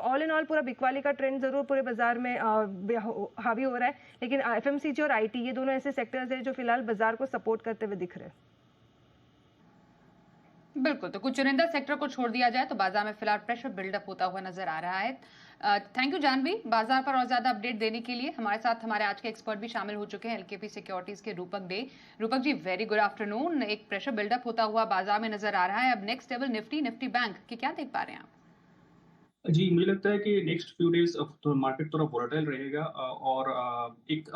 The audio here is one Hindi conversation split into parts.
ऑल इन ऑल पूरा बिकवाली का ट्रेंड ज़रूर पूरे बाजार में हावी हो रहा है, लेकिन एफएमसीजी और आईटी ये दोनों ऐसे सेक्टर्स हैं जो फिलहाल बाजार को सपोर्ट करते हुए दिख रहे हैं। बिल्कुल, तो कुछ चुनिंदा सेक्टर को छोड़ दिया जाए तो बाजार में फिलहाल प्रेशर बिल्डअप होता हुआ नजर आ रहा है। थैंक यू जानवी, बाजार पर और ज्यादा अपडेट देने के लिए। हमारे साथ हमारे आज के एक्सपर्ट भी शामिल हो चुके हैं, एलकेपी सिक्योरिटीज के रूपक day. Rupak ji, very good afternoon. एक प्रेशर बिल्डअप होता हुआ बाजार में नजर आ रहा है। अब नेक्स्ट लेवल निफ्टी बैंक के क्या देख पा रहे हैं आप? जी, मुझे लगता है कि नेक्स्ट फ्यू डेज तो मार्केट थोड़ा वोलेटाइल रहेगा, और एक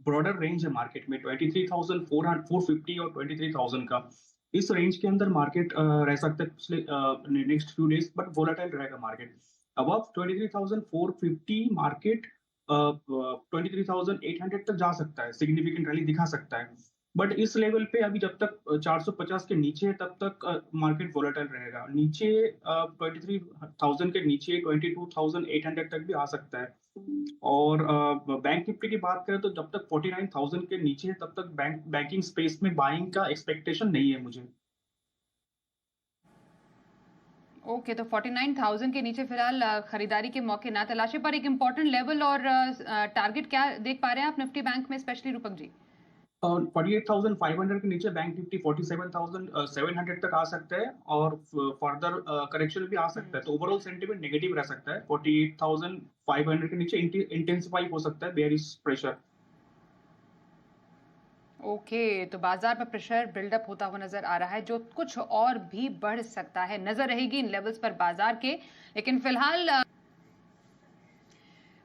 ब्रॉडर रेंज है मार्केट में 23,450 और 23,000 का। इस रेंज के अंदर मार्केट रह सकता है पिछले next few days, but volatile रहेगा मार्केट। अबव 23,450 मार्केट 23,800 तक जा सकता है, सिग्निफिकेंट रैली दिखा सकता है। बट इस लेवल पे अभी जब तक 450 के नीचे है तब तक मार्केट वोलेटाइल रहेगा। नीचे 23,000 के नीचे 22,800 तक भी आ सकता है। और बैंक निफ्टी की बात करें तो जब तक 49,000 के नीचे है तब तक बैंकिंग स्पेस में बाइंग का एक्सपेक्टेशन नहीं है मुझे। ओके, तो 49,000 के नीचे फिलहाल खरीदारी के मौके ना तलाशे, पर एक इंपॉर्टेंट लेवल और टारगेट क्या देख पा रहे हैं आप निफ्टी बैंक में, स्पेशली रूपक जी? 48,500 के नीचे बैंक निफ्टी 47,700 तक आ सकता है, और फर्दर करेक्शन भी आ सकता है। तो ओवरऑल सेंटीमेंट नेगेटिव रह सकता है। 48,500 के नीचे इंटेंसिफाई हो सकता है बेयरिश प्रेशर। ओके, तो बाजार पर प्रेशर बिल्डअप होता हुआ नजर आ रहा है, जो कुछ और भी बढ़ सकता है। नजर रहेगी इन लेवल्स पर बाजार के, लेकिन फिलहाल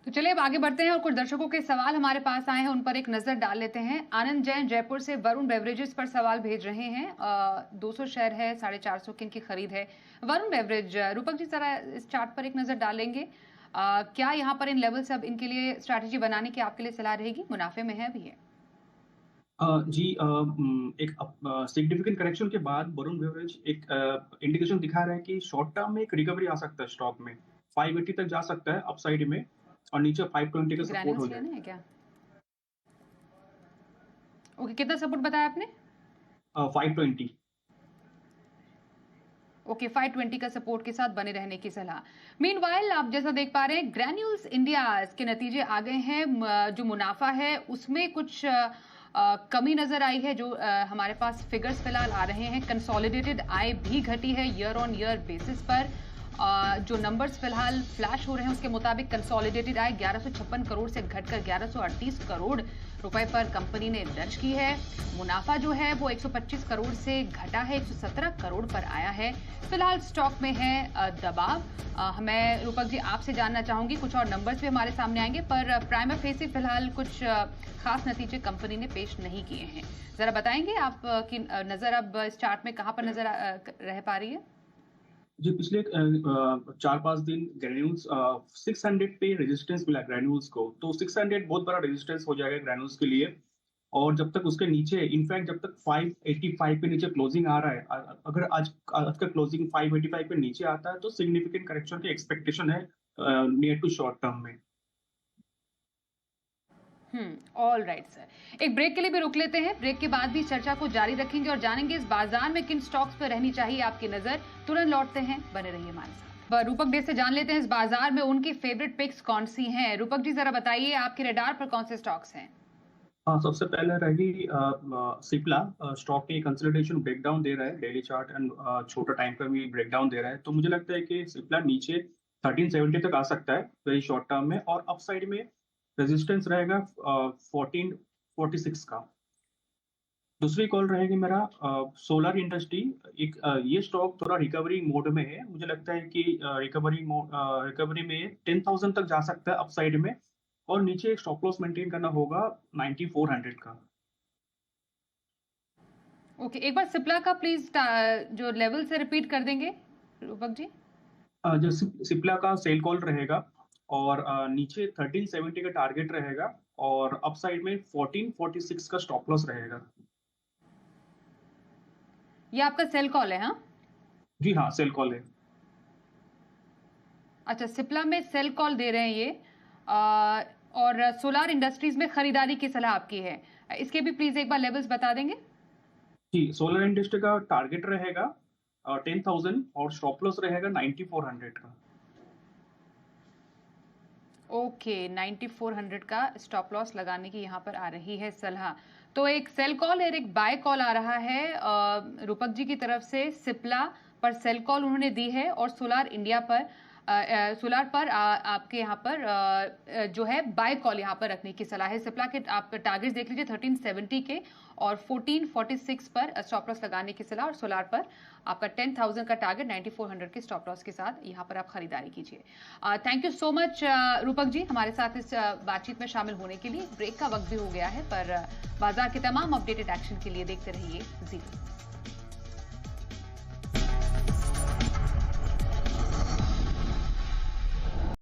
तो चलिए अब आगे बढ़ते हैं और कुछ दर्शकों के सवाल हमारे पास आए हैं, उन पर एक नजर डाल लेते हैं। आनंद जैन जयपुर से वरुण बेवरेजेस पर सवाल भेज रहे हैं। 200 शेयर है, 450 की इनकी खरीद है। वरुण बेवरेज, रूपक जी जरा इस चार्ट पर एक नजर डालेंगे। क्या यहाँ पर इन लेवल से अब इनके लिए स्ट्रैटेजी बनाने की आपके लिए सलाह रहेगी? मुनाफे में है अभी है? जी, एक सिग्निफिकेंट करेक्शन के बाद वरुण बेवरेज एक इंडिकेशन दिखा रहा है कि शॉर्ट टर्म में एक रिकवरी आ सकता है स्टॉक में। 580 तक जा सकता है अपसाइड में, और नीचे 520 का सपोर्ट हो ग्रैन्यूल्स जाए। लेना है क्या? ओके, कितना सपोर्ट बताया आपने? 520। ओके, 520 का सपोर्ट के साथ बने रहने की सलाह। मीनवाइल आप जैसा देख पा रहे हैं, ग्रैन्यूल्स इंडिया के नतीजे आ गए हैं। जो मुनाफा है उसमें कुछ कमी नजर आई है। जो हमारे पास फिगर्स फिलहाल आ रहे हैं, कंसोलिडेटेड आय भी घटी है ईयर ऑन ईयर बेसिस पर। जो नंबर्स फिलहाल फ्लैश हो रहे हैं उसके मुताबिक कंसोलिडेटेड आय 1156 करोड़ से घटकर 1138 करोड़ रुपए पर कंपनी ने दर्ज की है। मुनाफा जो है वो 125 करोड़ से घटा है, 117 करोड़ पर आया है। फिलहाल स्टॉक में है दबाव। मैं रूपक जी आपसे जानना चाहूंगी, कुछ और नंबर्स भी हमारे सामने आएंगे, पर प्राइमा फेसी फिलहाल कुछ खास नतीजे कंपनी ने पेश नहीं किए हैं। जरा बताएंगे आप की नजर अब इस चार्ट में कहां पर नजर रह पा रही है? जी, पिछले 4-5 दिन ग्रैन्यूल्स 600 पे रेजिस्टेंस मिला ग्रैन्यूल्स को, तो 600 बहुत बड़ा रेजिस्टेंस हो जाएगा ग्रैन्यूल्स के लिए। और जब तक उसके नीचे, इनफैक्ट जब तक 585 पे नीचे क्लोजिंग आ रहा है, अगर आज का क्लोजिंग 585 पे नीचे आता है तो सिग्निफिकेंट करेक्शन की एक्सपेक्टेशन है नियर टू शॉर्ट टर्म में। ऑल राइट सर, एक ब्रेक के लिए भी रुक लेते हैं। ब्रेक के बाद भी चर्चा को जारी रखेंगे और जानेंगे इस बाजार में किन स्टॉक्स पर रहनी चाहिए आपकी नजर। तुरंत लौटते हैं, बने रहिए हमारे साथ। रूपक डे से जान लेते हैं इस बाजार में उनकी फेवरेट पिक्स कौन सी हैं। रूपक जी जरा बताइए, आपके रडार पर कौन से स्टॉक्स हैं? हाँ, सबसे पहले रहेगी सिप्ला। स्टॉक के कंसोलिडेशन ब्रेकडाउन दे रहा है, डेली चार्ट एंड छोटा टाइम पर भी ब्रेकडाउन दे रहा है। तो मुझे लगता है कि सिप्ला नीचे 1370 तक आ सकता है वेरी शॉर्ट टर्म में, और अपसाइड में रेजिस्टेंस रहेगा 1446 का। दूसरी कॉल रहेगी मेरा सोलर इंडस्ट्री। ये स्टॉक थोड़ा रिकवरी मोड में है। मुझे लगता है कि रिकवरी में 10,000 तक जा सकता है अपसाइड में, और नीचे एक स्टॉप लॉस मेंटेन करना होगा 9400 का। ओके, एक बार सिप्ला का प्लीज जो लेवल से रिपीट कर देंगे रूपक जी? जो सिप्ला का सेल कॉल रहेगा, और नीचे 1370 का टारगेट रहेगा, और अपसाइड में 1446 का स्टॉप लॉस रहेगा। ये आपका सेल कॉल है? हाँ जी हाँ, सेल कॉल है। अच्छा, सिप्ला में सेल कॉल दे रहे हैं ये। और सोलार इंडस्ट्रीज में खरीदारी की सलाह आपकी है। इसके भी प्लीज एक बार लेवल्स बता देंगे? जी, सोलर इंडस्ट्री का टारगेट रहेगा 10,000, और स्टॉप लॉस रहेगा 9400 का। ओके, 9400 का स्टॉप लॉस लगाने की यहाँ पर आ रही है सलाह। तो एक सेल कॉल और एक बाय कॉल आ रहा है रूपक जी की तरफ से। सिप्ला पर सेल कॉल उन्होंने दी है और सोलार इंडिया पर आपके यहाँ पर जो है बाय कॉल यहाँ पर रखने की सलाह है। सिप्ला के आप टारगेट्स देख लीजिए 1370 के और 1446 पर स्टॉप लॉस लगाने की सलाह, और सोलार पर आपका 10,000 का टारगेट 9400 के स्टॉप लॉस के साथ यहाँ पर आप खरीदारी कीजिए। Thank you so much Rupak ji हमारे साथ इस बातचीत में शामिल होने के लिए। ब्रेक का वक्त भी हो गया है, पर बाजार के तमाम अपडेटेड एक्शन के लिए देखते रहिए जी।